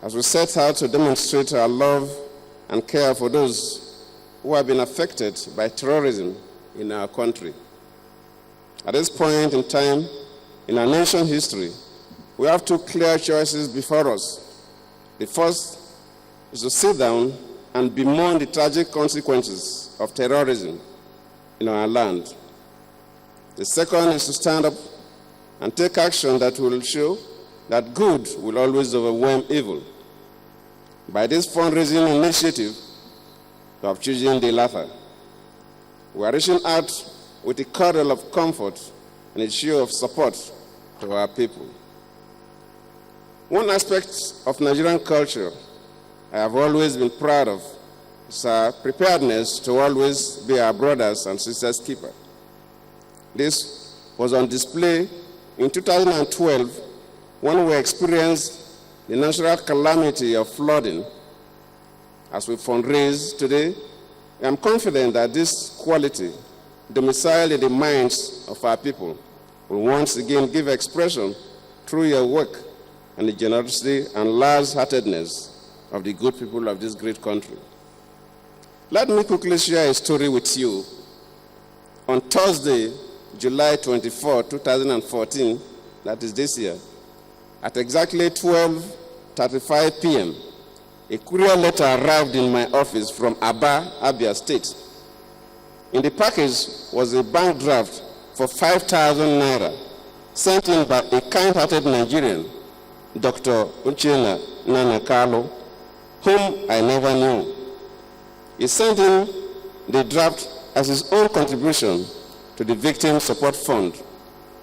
as we set out to demonstrate our love and care for those who have been affected by terrorism in our country. At this point in time in our nation's history, we have two clear choices before us. The first is to sit down and bemoan the tragic consequences of terrorism in our land. The second is to stand up and take action that will show that good will always overwhelm evil. By this fundraising initiative, we have chosen the latter. We are reaching out with a cordial of comfort and a show of support to our people. One aspect of Nigerian culture I have always been proud of is our preparedness to always be our brothers and sisters' keeper. This was on display in 2012 when we experienced the natural calamity of flooding. As we fundraise today, I am confident that this quality, domiciled in the minds of our people, will once again give expression through your work and the generosity and large-heartedness of the good people of this great country. Let me quickly share a story with you. On Thursday, July 24, 2014, that is this year, at exactly 12:35 p.m., a courier letter arrived in my office from Aba, Abia State. In the package was a bank draft for 5,000 naira sent in by a kind-hearted Nigerian, Dr. Uchenna Nanakalo, whom I never knew. He sent in the draft as his own contribution to the Victim Support Fund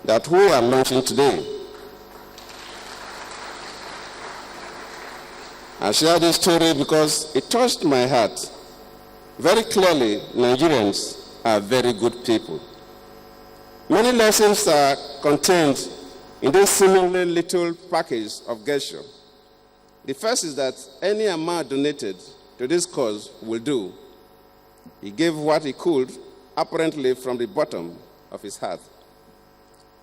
that we are launching today. I share this story because it touched my heart. Very clearly, Nigerians are very good people. Many lessons are contained in this seemingly little package of gesture. The first is that any amount donated to this cause will do. He gave what he could, apparently from the bottom of his heart.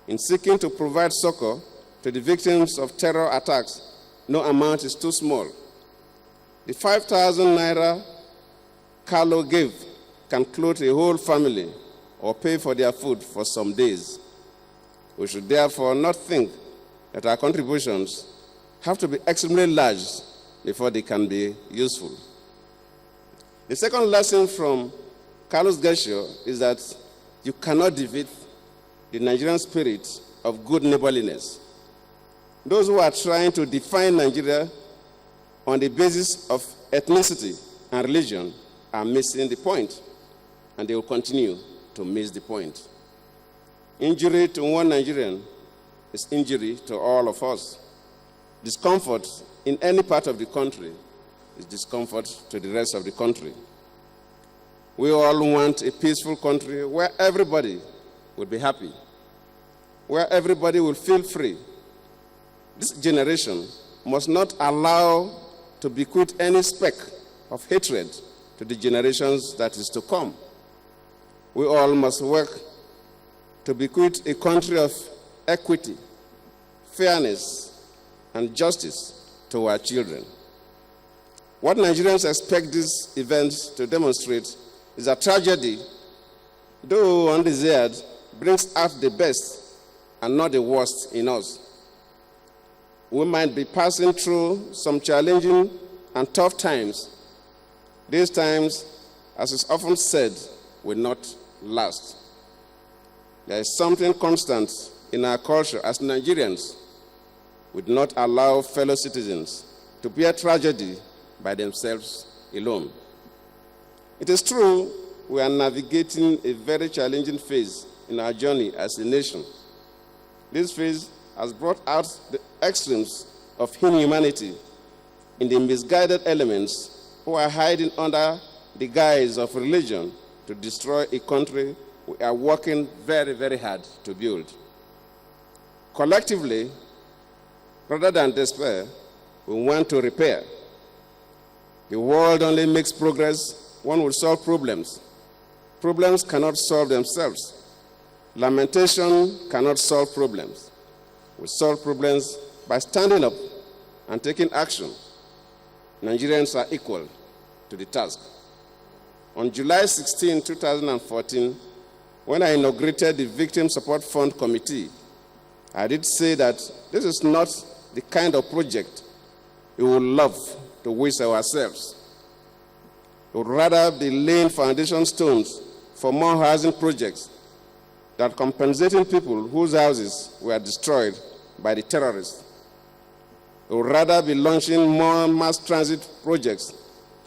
In seeking to provide succor to the victims of terror attacks, no amount is too small. The 5,000 naira Carlo gave can clothe a whole family or pay for their food for some days. We should therefore not think that our contributions have to be extremely large before they can be useful. The second lesson from Carlos gesture is that you cannot defeat the Nigerian spirit of good neighborliness. Those who are trying to define Nigeria on the basis of ethnicity and religion are missing the point, and they will continue to miss the point. Injury to one Nigerian is injury to all of us. Discomfort in any part of the country is discomfort to the rest of the country. We all want a peaceful country where everybody will be happy, where everybody will feel free. This generation must not allow to bequeath any speck of hatred to the generations that is to come. We all must work to bequeath a country of equity, fairness, and justice to our children. What Nigerians expect this event to demonstrate is a tragedy, though undesired, brings out the best and not the worst in us. We might be passing through some challenging and tough times. These times, as is often said, will not last. There is something constant in our culture as Nigerians. We do not allow fellow citizens to bear tragedy by themselves alone. It is true we are navigating a very challenging phase in our journey as a nation. This phase has brought out the extremes of inhumanity in the misguided elements who are hiding under the guise of religion to destroy a country we are working very, very hard to build. Collectively, rather than despair, we want to repair. The world only makes progress when we solve problems. Problems cannot solve themselves. Lamentation cannot solve problems. We solve problems by standing up and taking action Nigerians are equal to the task. On July 16, 2014, when I inaugurated the Victim Support Fund Committee, I did say that this is not the kind of project we would love to waste ourselves. We would rather be laying foundation stones for more housing projects than compensating people whose houses were destroyed by the terrorists. We would rather be launching more mass transit projects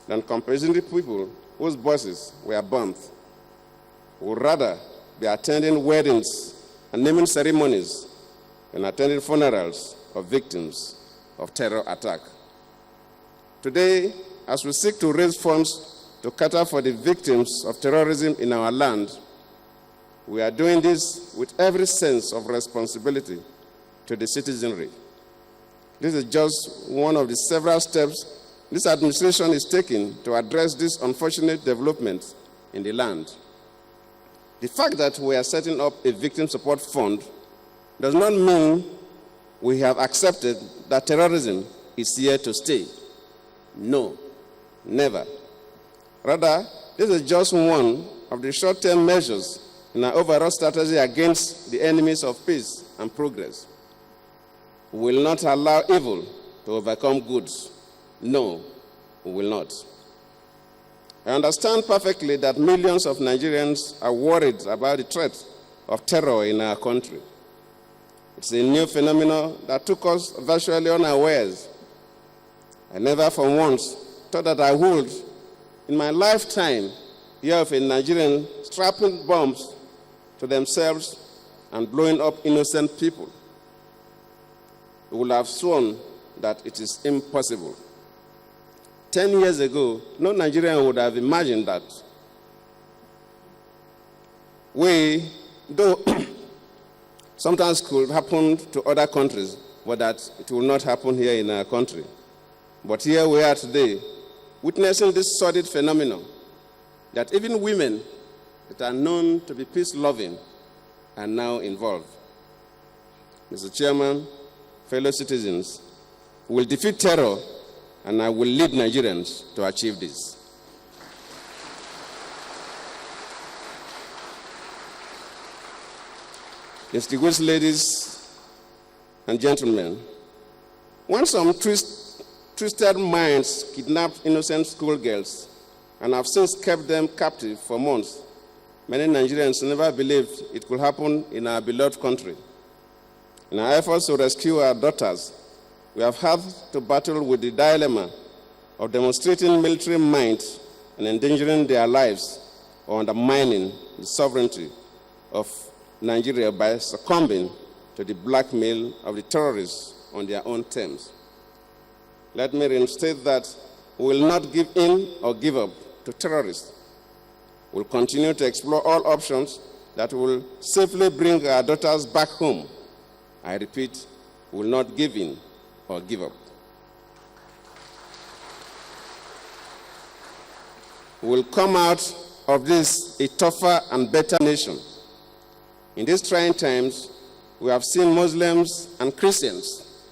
than compensating people whose buses were bombed. We would rather be attending weddings and naming ceremonies than attending funerals of victims of terror attack. Today, as we seek to raise funds to cater for the victims of terrorism in our land, we are doing this with every sense of responsibility to the citizenry. This is just one of the several steps this administration is taking to address this unfortunate development in the land. The fact that we are setting up a victim support fund does not mean we have accepted that terrorism is here to stay. No, never. Rather, this is just one of the short-term measures in our overall strategy against the enemies of peace and progress. We will not allow evil to overcome good. No, we will not. I understand perfectly that millions of Nigerians are worried about the threat of terror in our country. It's a new phenomenon that took us virtually unawares. I never for once thought that I would, in my lifetime, hear of a Nigerian strapping bombs to themselves and blowing up innocent people. We would have sworn that it is impossible. 10 years ago, no Nigerian would have imagined that. We, though sometimes could happen to other countries, but that it will not happen here in our country. But here we are today, witnessing this sordid phenomenon, that even women that are known to be peace-loving are now involved. Mr. Chairman, fellow citizens, we will defeat terror, and I will lead Nigerians to achieve this. Distinguished ladies and gentlemen, when some twisted minds kidnapped innocent schoolgirls and have since kept them captive for months, many Nigerians never believed it could happen in our beloved country. In our efforts to rescue our daughters, we have had to battle with the dilemma of demonstrating military might and endangering their lives or undermining the sovereignty of Nigeria by succumbing to the blackmail of the terrorists on their own terms. Let me reinstate that we will not give in or give up to terrorists. We will continue to explore all options that will safely bring our daughters back home. I repeat, we will not give in or give up. We will come out of this a tougher and better nation. In these trying times, we have seen Muslims and Christians,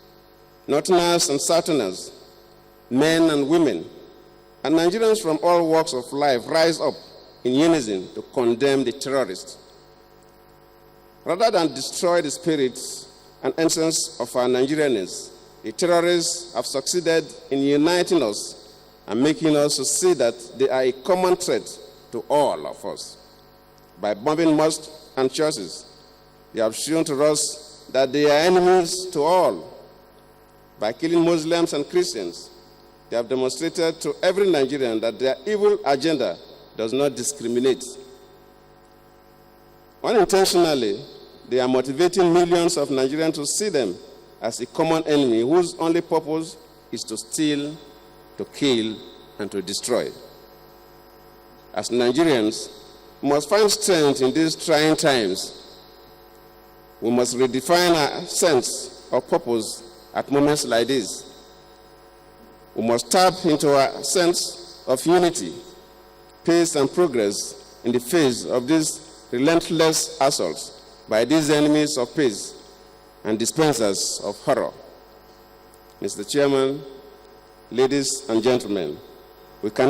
Northerners and Southerners, men and women, and Nigerians from all walks of life rise up in unison to condemn the terrorists. Rather than destroy the spirits and essence of our Nigerianness, the terrorists have succeeded in uniting us and making us to see that they are a common threat to all of us. By bombing mosques and churches, they have shown to us that they are enemies to all. By killing Muslims and Christians, they have demonstrated to every Nigerian that their evil agenda does not discriminate. Unintentionally, they are motivating millions of Nigerians to see them as a common enemy whose only purpose is to steal, to kill, and to destroy. As Nigerians, we must find strength in these trying times. We must redefine our sense of purpose at moments like this. We must tap into our sense of unity, peace, and progress in the face of these relentless assaults by these enemies of peace and dispensers of horror. Mr. Chairman, Ladies and gentlemen, we can